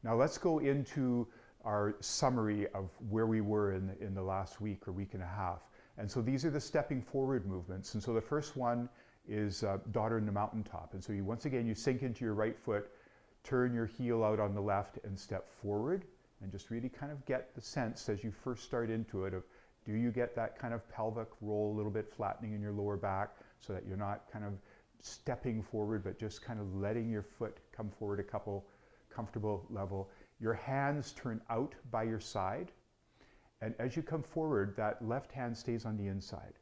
Now let's go into our summary of where we were in the last week or week and a half. And so these are the stepping forward movements. And so the first one is daughter in the mountaintop. And so once again, you sink into your right foot, turn your heel out on the left and step forward, and just really kind of get the sense as you first start into it of, do you get that kind of pelvic roll, a little bit flattening in your lower back so that you're not kind of stepping forward, but just kind of letting your foot come forward a couple comfortable level. Your hands turn out by your side, and as you come forward, that left hand stays on the inside.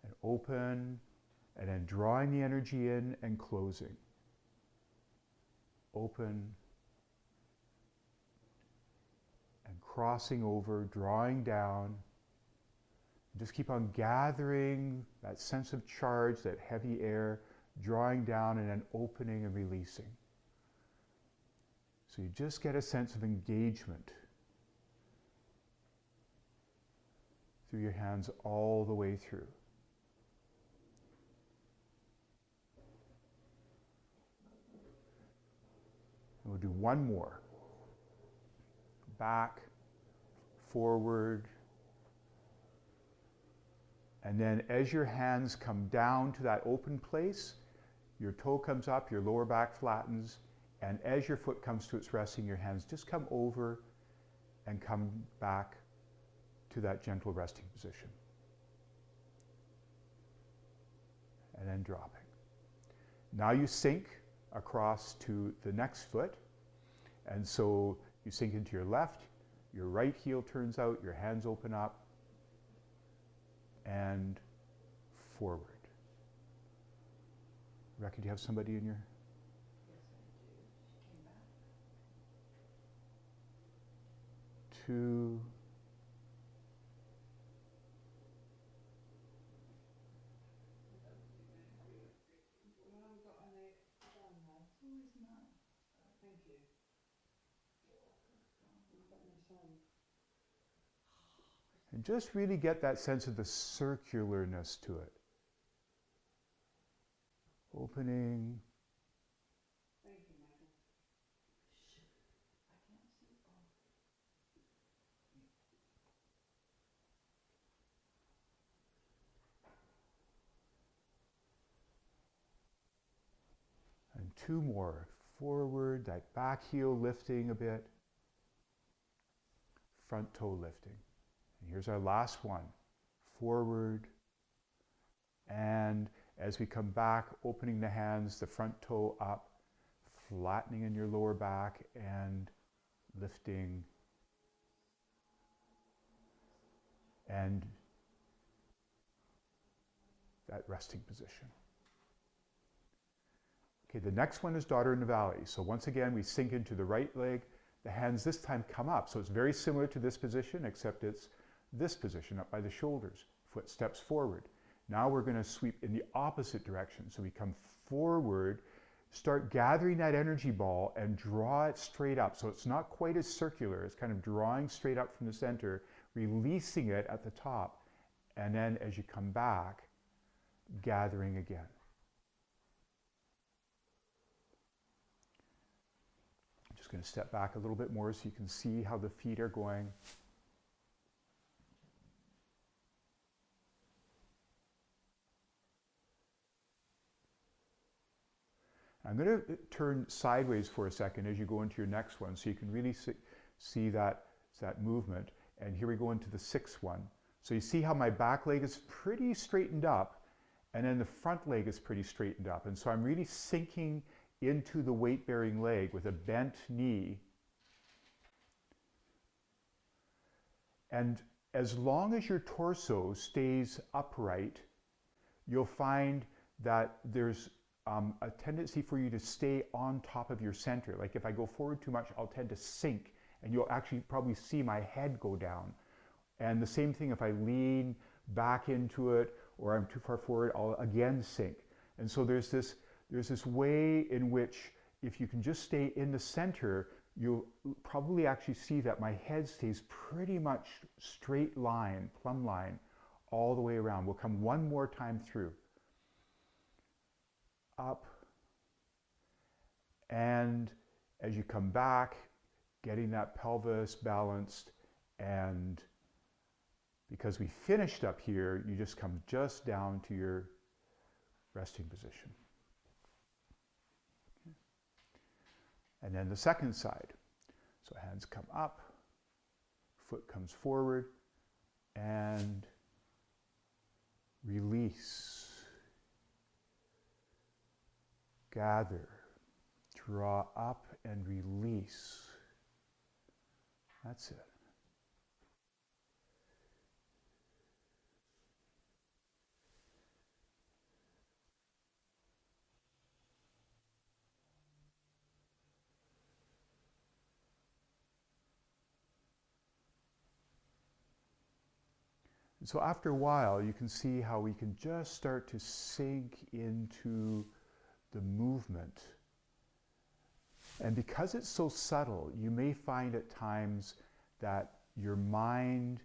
And open, and then drawing the energy in and closing. Open, and crossing over, drawing down. Just keep on gathering that sense of charge, that heavy air, drawing down and then opening and releasing. So you just get a sense of engagement through your hands all the way through. And we'll do one more. Back, forward, and then as your hands come down to that open place, your toe comes up, your lower back flattens, and as your foot comes to its resting, your hands just come over and come back to that gentle resting position. And then dropping. Now you sink across to the next foot, and so you sink into your left, your right heel turns out, your hands open up, and forward. Rebecca, do you have somebody in your? Yes, I do. She came back. 2. We haven't got any done now. Oh, isn't that? Thank you. We haven't got any sun. And just really get that sense of the circularness to it. Opening. Thank you, Michael. I can't see. And 2 more. Forward, that back heel lifting a bit. Front toe lifting. And here's our last one. Forward. And as we come back, opening the hands, the front toe up, flattening in your lower back and lifting. And that resting position. Okay, the next one is daughter in the valley. So once again, we sink into the right leg. The hands this time come up. So it's very similar to this position, except it's this position up by the shoulders. Foot steps forward. Now we're going to sweep in the opposite direction. So we come forward, start gathering that energy ball and draw it straight up. So it's not quite as circular. It's kind of drawing straight up from the center, releasing it at the top. And then as you come back, gathering again. I'm just going to step back a little bit more so you can see how the feet are going. I'm going to turn sideways for a second as you go into your next one so you can really see that movement. And here we go into the 6th one. So you see how my back leg is pretty straightened up and then the front leg is pretty straightened up. And so I'm really sinking into the weight-bearing leg with a bent knee. And as long as your torso stays upright, you'll find that there's a tendency for you to stay on top of your center. Like if I go forward too much, I'll tend to sink and you'll actually probably see my head go down. And the same thing if I lean back into it or I'm too far forward, I'll again sink. And so there's this way in which if you can just stay in the center, you'll probably actually see that my head stays pretty much straight line, plumb line, all the way around. We'll come one more time through. Up And as you come back, getting that pelvis balanced, and because we finished up here, you just come just down to your resting position. Okay. And then the second side. So hands come up, foot comes forward, and release. Gather, draw up and release. That's it. And so after a while, you can see how we can just start to sink into the movement. And because it's so subtle, you may find at times that your mind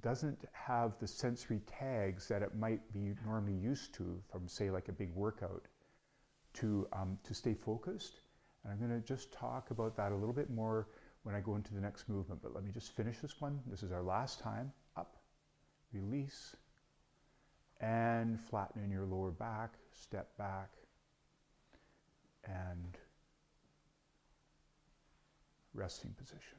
doesn't have the sensory tags that it might be normally used to from, say, like a big workout to stay focused. And I'm going to just talk about that a little bit more when I go into the next movement. But let me just finish this one. This is our last time. Up, release, and flatten in your lower back, step back, and resting position.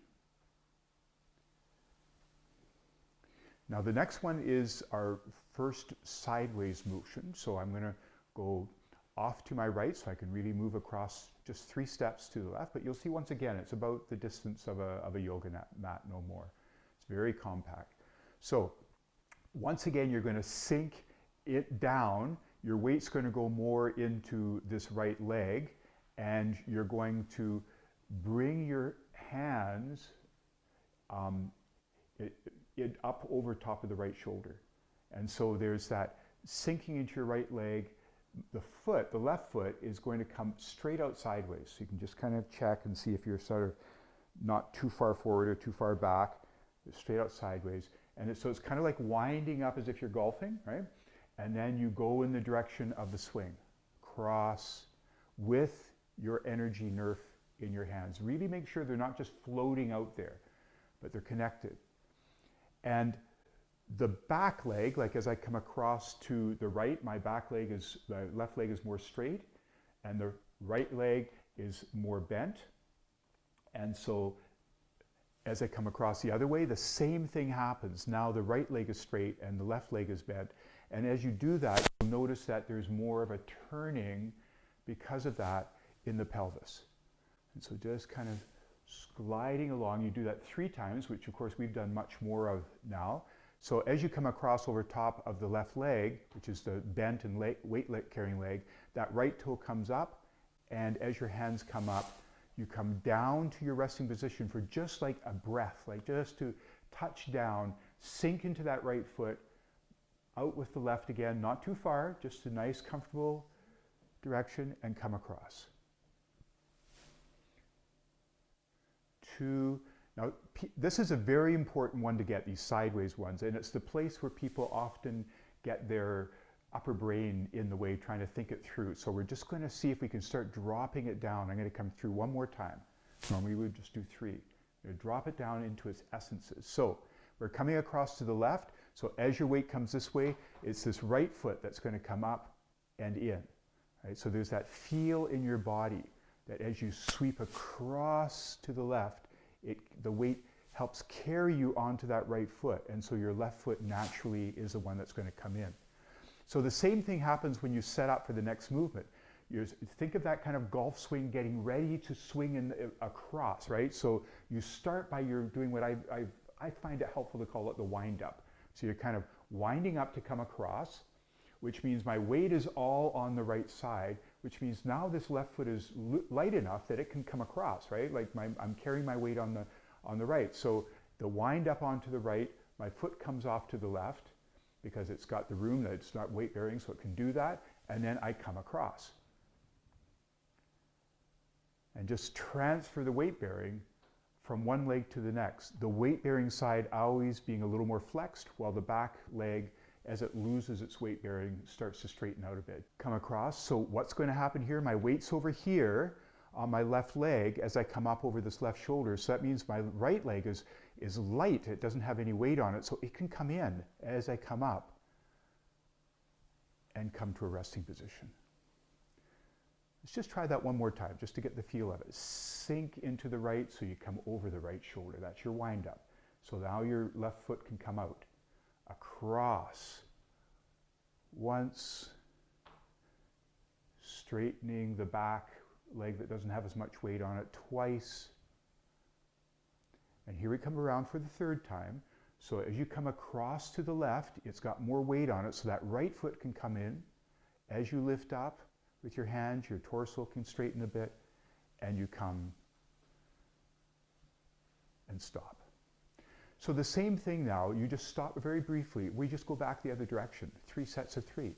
Now the next one is our first sideways motion. So I'm going to go off to my right so I can really move across just 3 steps to the left. But you'll see once again, it's about the distance of a yoga mat, no more. It's very compact. So once again, you're going to sink it down. Your weight's going to go more into this right leg, and you're going to bring your hands up over top of the right shoulder. And so there's that sinking into your right leg. The left foot is going to come straight out sideways. So you can just kind of check and see if you're sort of not too far forward or too far back. It's straight out sideways. And so it's kind of like winding up as if you're golfing, right? And then you go in the direction of the swing. Cross with your energy nerve in your hands. Really make sure they're not just floating out there, but they're connected. And the back leg, like as I come across to the right, my left leg is more straight, and the right leg is more bent. And so as I come across the other way, the same thing happens. Now the right leg is straight and the left leg is bent. And as you do that, you'll notice that there's more of a turning because of that in the pelvis. And so just kind of gliding along, you do that 3 times, which of course we've done much more of now. So as you come across over top of the left leg, which is the bent and weight carrying leg, that right toe comes up, and as your hands come up, you come down to your resting position for just like a breath, like just to touch down, sink into that right foot, out with the left again, not too far, just a nice comfortable direction, and come across. 2. Now, this is a very important one to get, these sideways ones, and it's the place where people often get their upper brain in the way trying to think it through. So we're just going to see if we can start dropping it down. I'm going to come through one more time. Normally we would just do 3. I'm going to drop it down into its essences. So we're coming across to the left. So as your weight comes this way, it's this right foot that's going to come up and in. Right? So there's that feel in your body that as you sweep across to the left, the weight helps carry you onto that right foot, and so your left foot naturally is the one that's going to come in. So the same thing happens when you set up for the next movement. Think of that kind of golf swing, getting ready to swing across, right? So you start by doing what I find it helpful to call it the wind up. So you're kind of winding up to come across, which means my weight is all on the right side, which means now this left foot is light enough that it can come across, right? Like I'm carrying my weight on the right. So the wind up onto the right, my foot comes off to the left because it's got the room, that it's not weight bearing, so it can do that. And then I come across. And just transfer the weight bearing from one leg to the next. The weight bearing side always being a little more flexed, while the back leg, as it loses its weight bearing, starts to straighten out a bit. Come across. So what's going to happen here? My weight's over here. on my left leg as I come up over this left shoulder. So that means my right leg is light. It doesn't have any weight on it, so it can come in as I come up and come to a resting position. Let's just try that one more time, just to get the feel of it. Sink into the right so you come over the right shoulder. That's your wind up. So now your left foot can come out. Across. Once. Straightening the back leg that doesn't have as much weight on it. Twice. And here we come around for the third time. So as you come across to the left, it's got more weight on it, so that right foot can come in. As you lift up with your hands, your torso can straighten a bit, and you come and stop. So the same thing now, you just stop very briefly. We just go back the other direction, 3 sets of 3.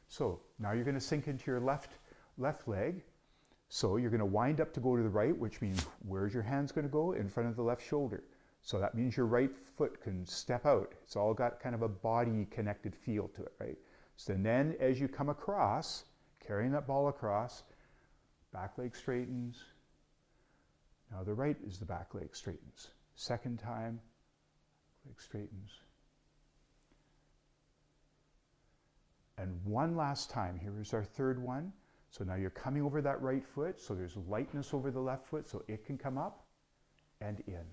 So now you're going to sink into your left leg. So you're going to wind up to go to the right, which means where's your hands going to go? In front of the left shoulder. So that means your right foot can step out. It's all got kind of a body connected feel to it, right? So then as you come across, carrying that ball across, back leg straightens. Now the right is the back leg straightens. Second time, leg straightens. And one last time, here is our third one. So now you're coming over that right foot, so there's lightness over the left foot, so it can come up and in.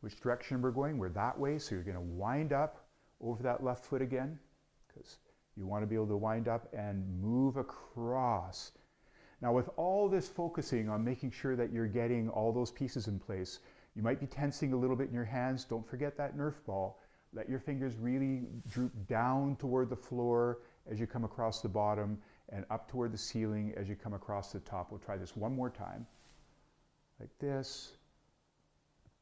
Which direction we're going? We're that way, so you're going to wind up over that left foot again, because you want to be able to wind up and move across. Now with all this focusing on making sure that you're getting all those pieces in place, you might be tensing a little bit in your hands. Don't forget that Nerf ball. Let your fingers really droop down toward the floor as you come across the bottom and up toward the ceiling as you come across the top. We'll try this one more time, like this.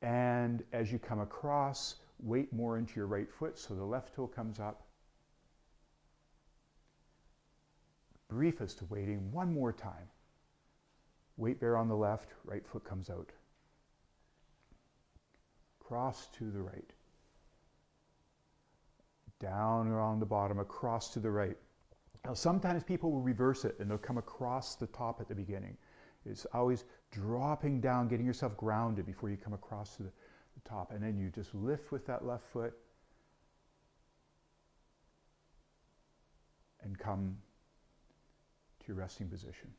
And as you come across, weight more into your right foot so the left toe comes up. Briefest of waiting, one more time. Weight bear on the left, right foot comes out. Cross to the right. Down around the bottom, across to the right. Now sometimes people will reverse it and they'll come across the top at the beginning. It's always dropping down, getting yourself grounded before you come across to the top. And then you just lift with that left foot and come to your resting position.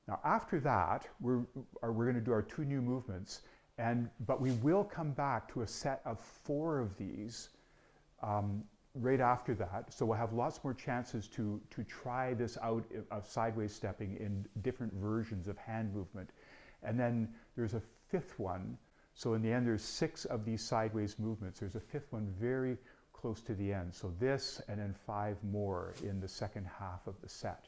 Now after that, we're going to do our 2 new movements, but we will come back to a set of 4 of these right after that. So we'll have lots more chances to try this out of sideways stepping in different versions of hand movement. And then there's a 5th one. So in the end, there's 6 of these sideways movements. There's a 5th one very close to the end. So this and then 5 more in the second half of the set.